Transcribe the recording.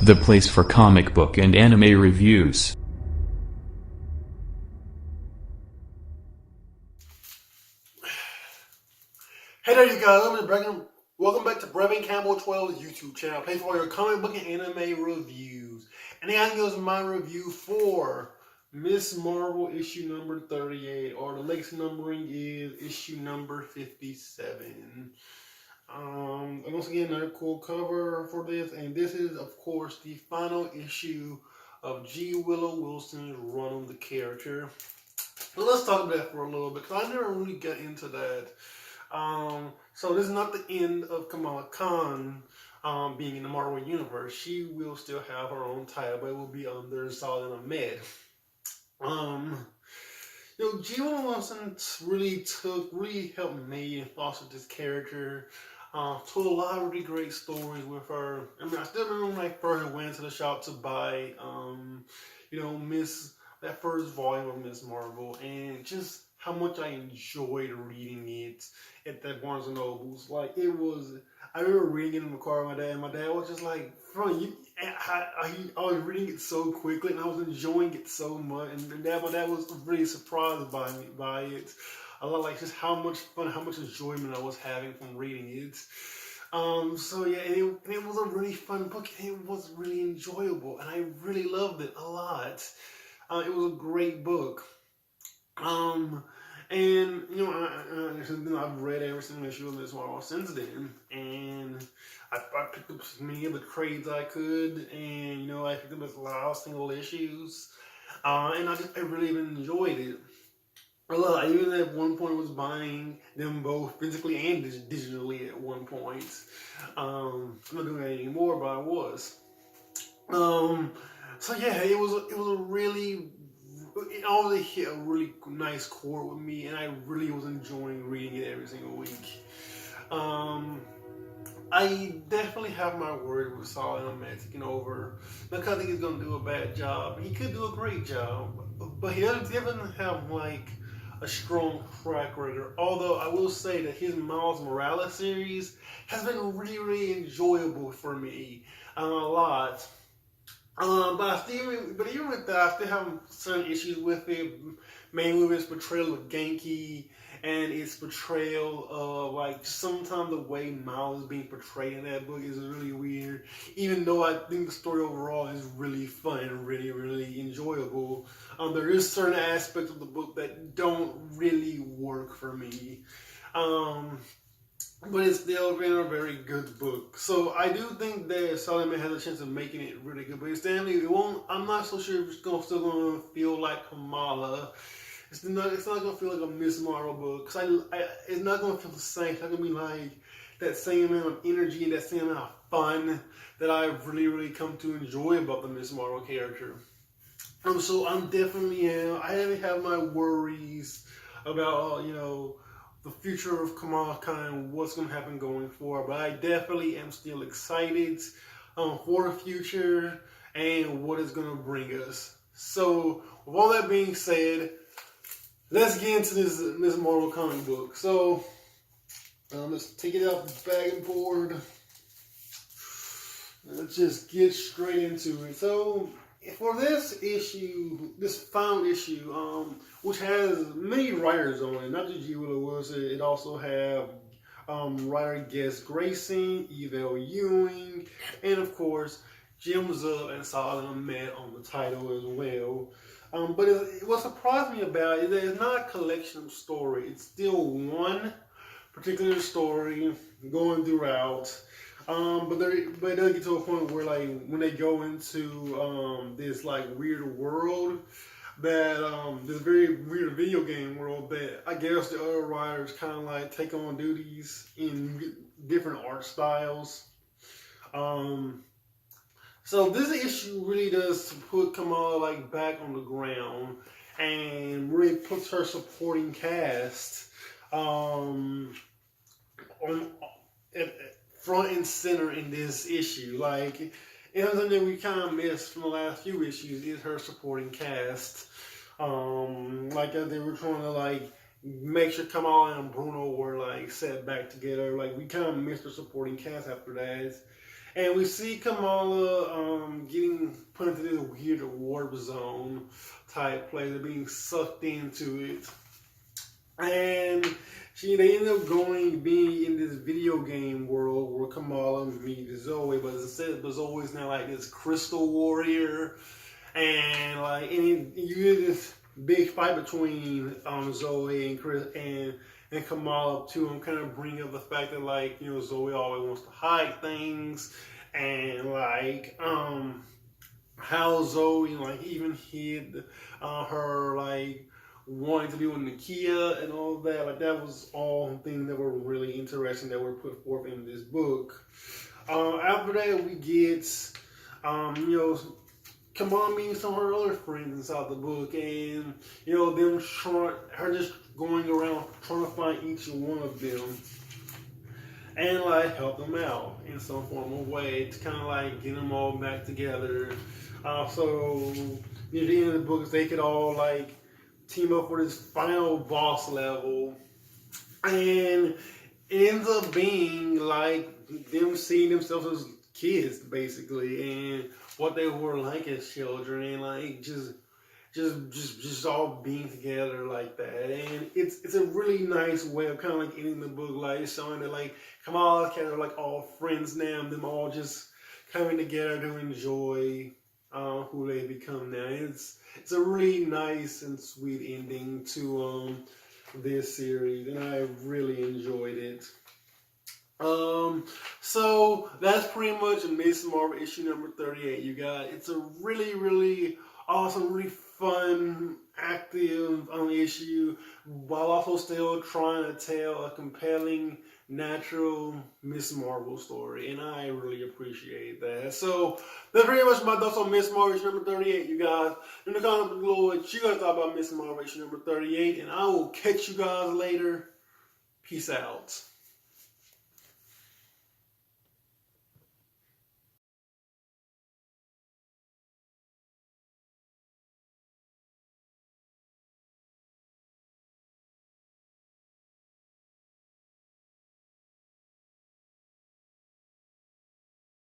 the place for comic book and anime reviews. Hey there you guys, I'm Bregan. Welcome back to Brevin Campbell 12's YouTube channel. Place for your comic book and anime reviews. And here goes my review for Miss Marvel issue number 38, or the latest numbering is issue number 57. Once again, another cool cover for this, and this is of course the final issue of G Willow Wilson's run on the character. So let's talk about that for a little bit, because I never really got into that. So this is not the end of Kamala Khan being in the Marvel Universe. She will still have her own title, but it will be under Solid Ahmed. G Willow Wilson really helped me and fostered this character. Told a lot of really great stories with her. I mean, I still remember when I first went to the shop to buy, that first volume of Miss Marvel, and just how much I enjoyed reading it at that Barnes and Nobles. Like, it was, I remember reading it in the car with my dad, and my dad was just like, I was reading it so quickly, and I was enjoying it so much, and my dad was really surprised by it. A lot, like, just how much fun, how much enjoyment I was having from reading it. So yeah, and it was a really fun book, and it was really enjoyable, and I really loved it a lot. It was a great book. And I've read every single issue of Miss Marvel since then, and I picked up as many of the trades I could, and I picked up a lot of single issues, and I really enjoyed it a lot. I even at one point was buying them both physically and digitally at one point. I'm not doing that anymore, but I was. So yeah, it always hit a really nice chord with me, and I really was enjoying reading it every single week. I definitely have my word with Solid Ahmed taking over. Not because I think he's going to do a bad job. He could do a great job, but he doesn't have like a strong track record. Although I will say that his Miles Morales series has been really enjoyable for me a lot. But even with that, I still have certain issues with it, mainly with its portrayal of Genki and its portrayal of, like, sometimes the way Miles is being portrayed in that book is really weird, even though I think the story overall is really fun and really enjoyable. There is certain aspects of the book that don't really work for me. But it's still been a very good book. So I do think that Solomon has a chance of making it really good. But I'm not so sure if it's still going to feel like Kamala. It's not going to feel like a Miss Marvel book. Because it's not going to feel the same. It's not going to be like that same amount of energy and that same amount of fun that I've really come to enjoy about the Miss Marvel character. So I'm definitely, I have my worries about, the future of Kamala Khan and what's going to happen going forward. But I definitely am still excited for the future and what it's going to bring us. So, with all that being said, let's get into this Miss Marvel comic book. So, let's take it out the bagging board. Let's just get straight into it. So, for this issue, this final issue, which has many writers on it, not just G Willow Wilson, it also have writer guest Grayson, Evil Ewing, and of course Jim Zub and Solid Ahmed on the title as well. But what surprised me about it is that it's not a collection of stories. It's still one particular story going throughout. But it does get to a point where, like, when they go into this like weird world, that this very weird video game world, that I guess the other writers kind of like take on duties in different art styles. So this issue really does put Kamala like back on the ground and really puts her supporting cast front and center in this issue. Like, something that we kind of missed from the last few issues is her supporting cast. Like, they were trying to like make sure Kamala and Bruno were like set back together. Like, we kind of missed her supporting cast after that. And we see Kamala getting put into this weird warp zone type place, being sucked into it. And they end up being in this video game world where Kamala meets Zoe, but instead Zoe's now like this crystal warrior, and you get this big fight between Zoe and Chris and Kamala too. I'm kind of bringing up the fact that Zoe always wants to hide things, and how Zoe even hid her wanting to be with Nakia and all that. That was all things that were really interesting that were put forth in this book. After that, we get Kamala meeting some of her other friends inside the book, and her just going around trying to find each one of them and help them out in some form of way to kind of get them all back together. So near the end of the book, they could all team up for this final boss level, and it ends up being them seeing themselves as kids basically, and what they were as children, and just all being together like that. And it's a really nice way of kind of ending the book, showing that Kamala's kind of all friends now, and them all just coming together to enjoy who they become now. It's a really nice and sweet ending to this series, and I really enjoyed it. So that's pretty much Miss Marvel issue number 38, you guys. It's a really, really awesome, really fun, active issue, while also still trying to tell a compelling, natural Miss Marvel story, and I really appreciate that. So that's pretty much my thoughts on Miss Marvel issue number 38, you guys. In the comments below what you guys thought about Miss Marvel issue number 38, and I will catch you guys later. Peace out.